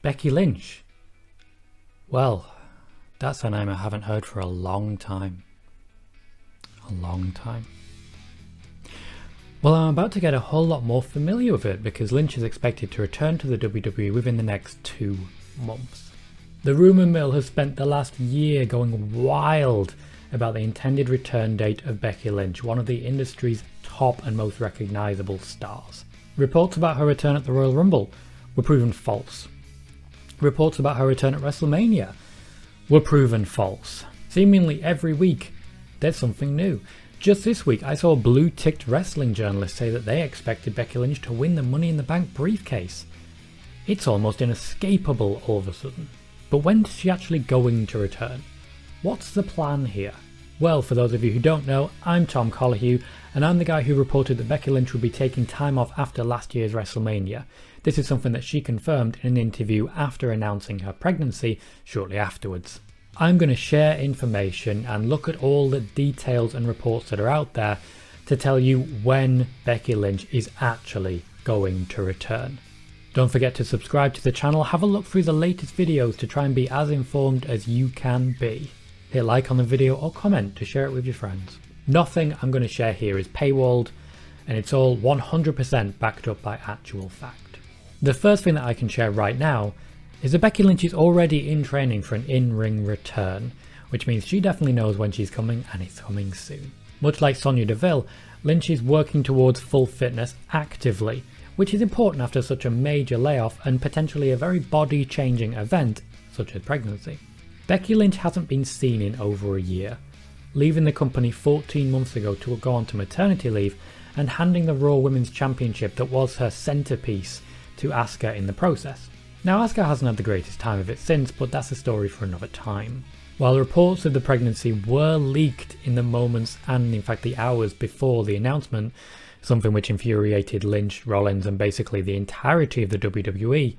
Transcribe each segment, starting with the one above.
Becky Lynch. Well, that's a name I haven't heard for a long time. A long time. Well, I'm about to get a whole lot more familiar with it because Lynch is expected to return to the WWE within the next 2 months. The rumour mill has spent the last year going wild about the intended return date of Becky Lynch, one of the industry's top and most recognisable stars. Reports about her return at the Royal Rumble were proven false. Reports about her return at WrestleMania were proven false. Seemingly every week there's something new. Just this week I saw a blue-ticked wrestling journalist say that they expected Becky Lynch to win the Money in the Bank briefcase. It's almost inescapable all of a sudden. But when is she actually going to return? What's the plan here? Well, for those of you who don't know, I'm Tom Colohue, and I'm the guy who reported that Becky Lynch would be taking time off after last year's WrestleMania. This is something that she confirmed in an interview after announcing her pregnancy shortly afterwards. I'm going to share information and look at all the details and reports that are out there to tell you when Becky Lynch is actually going to return. Don't forget to subscribe to the channel, have a look through the latest videos to try and be as informed as you can be. Hit like on the video or comment to share it with your friends. Nothing I'm going to share here is paywalled, and it's all 100% backed up by actual fact. The first thing that I can share right now is that Becky Lynch is already in training for an in-ring return, which means she definitely knows when she's coming, and it's coming soon. Much like Sonya Deville, Lynch is working towards full fitness actively, which is important after such a major layoff and potentially a very body-changing event such as pregnancy. Becky Lynch hasn't been seen in over a year, leaving the company 14 months ago to go on to maternity leave and handing the Raw Women's Championship that was her centrepiece to Asuka in the process. Now, Asuka hasn't had the greatest time of it since, but that's a story for another time. While reports of the pregnancy were leaked in the moments and in fact the hours before the announcement, something which infuriated Lynch, Rollins and basically the entirety of the WWE,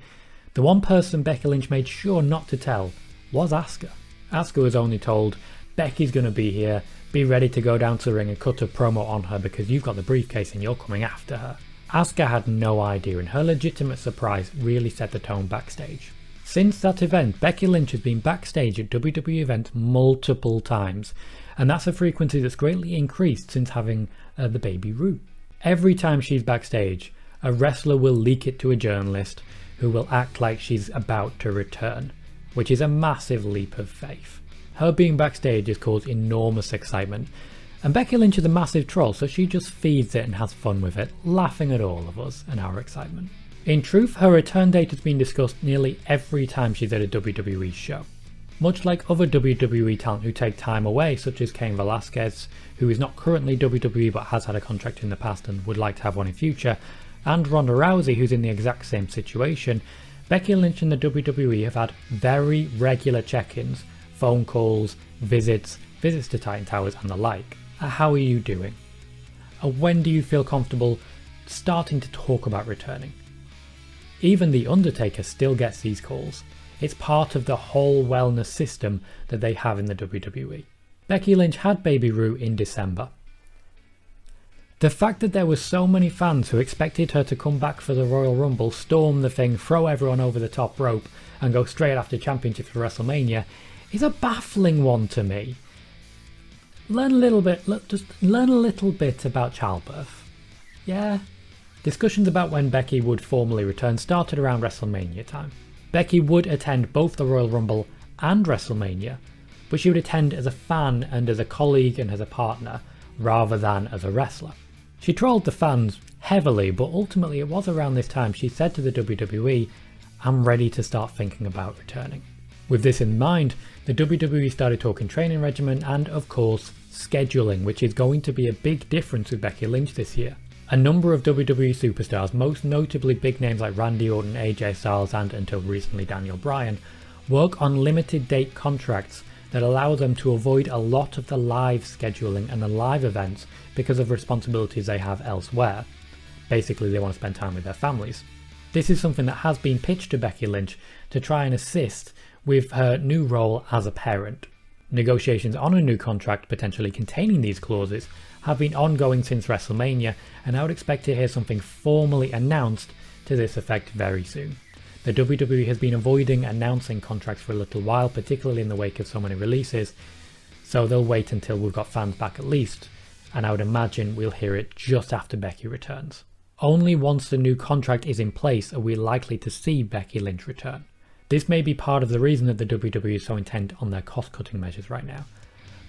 the one person Becky Lynch made sure not to tell was Asuka. Asuka was only told, Becky's going to be here, be ready to go down to the ring and cut a promo on her because you've got the briefcase and you're coming after her. Asuka had no idea, and her legitimate surprise really set the tone backstage. Since that event, Becky Lynch has been backstage at WWE events multiple times, and that's a frequency that's greatly increased since having the baby Rue. Every time she's backstage, a wrestler will leak it to a journalist who will act like she's about to return, which is a massive leap of faith. Her being backstage has caused enormous excitement, and Becky Lynch is a massive troll, so she just feeds it and has fun with it, laughing at all of us and our excitement. In truth, her return date has been discussed nearly every time she's at a WWE show. Much like other WWE talent who take time away, such as Cain Velasquez, who is not currently WWE but has had a contract in the past and would like to have one in future, and Ronda Rousey, who's in the exact same situation, Becky Lynch and the WWE have had very regular check-ins, phone calls, visits to Titan Towers and the like. How are you doing? When do you feel comfortable starting to talk about returning? Even The Undertaker still gets these calls. It's part of the whole wellness system that they have in the WWE. Becky Lynch had baby Rue in December. The fact that there were so many fans who expected her to come back for the Royal Rumble, storm the thing, throw everyone over the top rope and go straight after championship for WrestleMania is a baffling one to me. Just learn a little bit about childbirth. Yeah. Discussions about when Becky would formally return started around WrestleMania time. Becky would attend both the Royal Rumble and WrestleMania, but she would attend as a fan and as a colleague and as a partner, rather than as a wrestler. She trolled the fans heavily, but ultimately it was around this time she said to the WWE, I'm ready to start thinking about returning. With this in mind, the WWE started talking training regimen and, of course, scheduling, which is going to be a big difference with Becky Lynch this year. A number of WWE superstars, most notably big names like Randy Orton, AJ Styles and, until recently, Daniel Bryan, work on limited date contracts that allow them to avoid a lot of the live scheduling and the live events because of responsibilities they have elsewhere. Basically, they want to spend time with their families. This is something that has been pitched to Becky Lynch to try and assist with her new role as a parent. Negotiations on a new contract potentially containing these clauses have been ongoing since WrestleMania, and I would expect to hear something formally announced to this effect very soon. The WWE has been avoiding announcing contracts for a little while, particularly in the wake of so many releases, so they'll wait until we've got fans back at least, and I would imagine we'll hear it just after Becky returns. Only once the new contract is in place are we likely to see Becky Lynch return. This may be part of the reason that the WWE is so intent on their cost-cutting measures right now.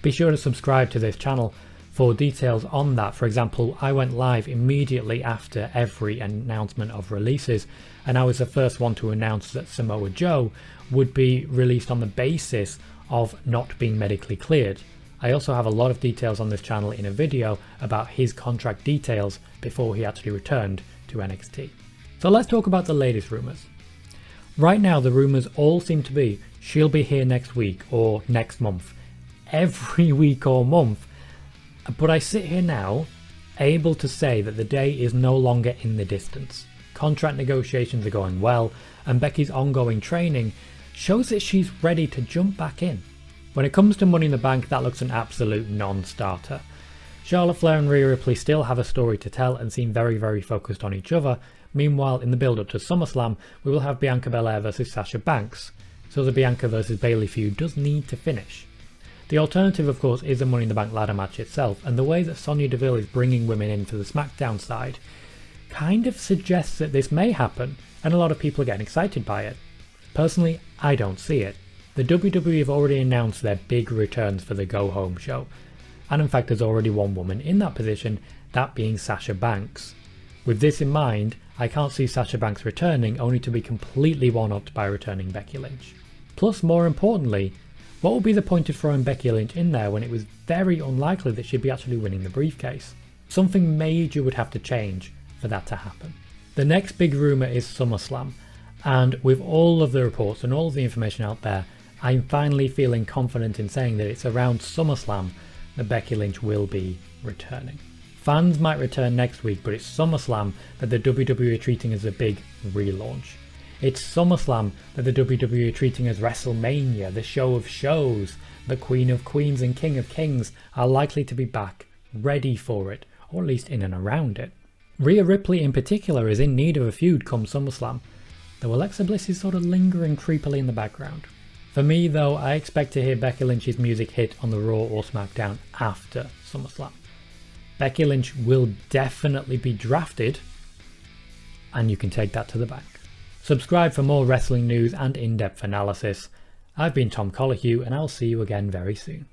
Be sure to subscribe to this channel for details on that. For example, I went live immediately after every announcement of releases, and I was the first one to announce that Samoa Joe would be released on the basis of not being medically cleared. I also have a lot of details on this channel in a video about his contract details before he actually returned to NXT. So let's talk about the latest rumours. Right now the rumours all seem to be she'll be here next week or next month, every week or month. But I sit here now able to say that the day is no longer in the distance. Contract negotiations are going well, and Becky's ongoing training shows that she's ready to jump back in. When it comes to Money in the Bank, that looks an absolute non-starter. Charlotte Flair and Rhea Ripley still have a story to tell and seem very focused on each other. Meanwhile, in the build-up to SummerSlam, we will have Bianca Belair versus Sasha Banks, so the Bianca versus Bayley feud does need to finish. The alternative, of course, is the Money in the Bank ladder match itself, and the way that Sonya Deville is bringing women in for the SmackDown side kind of suggests that this may happen, and a lot of people are getting excited by it. Personally, I don't see it. The WWE have already announced their big returns for the Go Home show, and in fact there's already one woman in that position, that being Sasha Banks. With this in mind, I can't see Sasha Banks returning only to be completely one-upped by returning Becky Lynch. Plus, more importantly, what would be the point of throwing Becky Lynch in there when it was very unlikely that she'd be actually winning the briefcase? Something major would have to change for that to happen. The next big rumour is SummerSlam, and with all of the reports and all of the information out there, I'm finally feeling confident in saying that it's around SummerSlam that Becky Lynch will be returning. Fans might return next week, but it's SummerSlam that the WWE are treating as a big relaunch. It's SummerSlam that the WWE are treating as WrestleMania, the show of shows. The Queen of Queens and King of Kings are likely to be back, ready for it, or at least in and around it. Rhea Ripley in particular is in need of a feud come SummerSlam, though Alexa Bliss is sort of lingering creepily in the background. For me though, I expect to hear Becky Lynch's music hit on the Raw or SmackDown after SummerSlam. Becky Lynch will definitely be drafted, and you can take that to the bank. Subscribe for more wrestling news and in-depth analysis. I've been Tom Colohue, and I'll see you again very soon.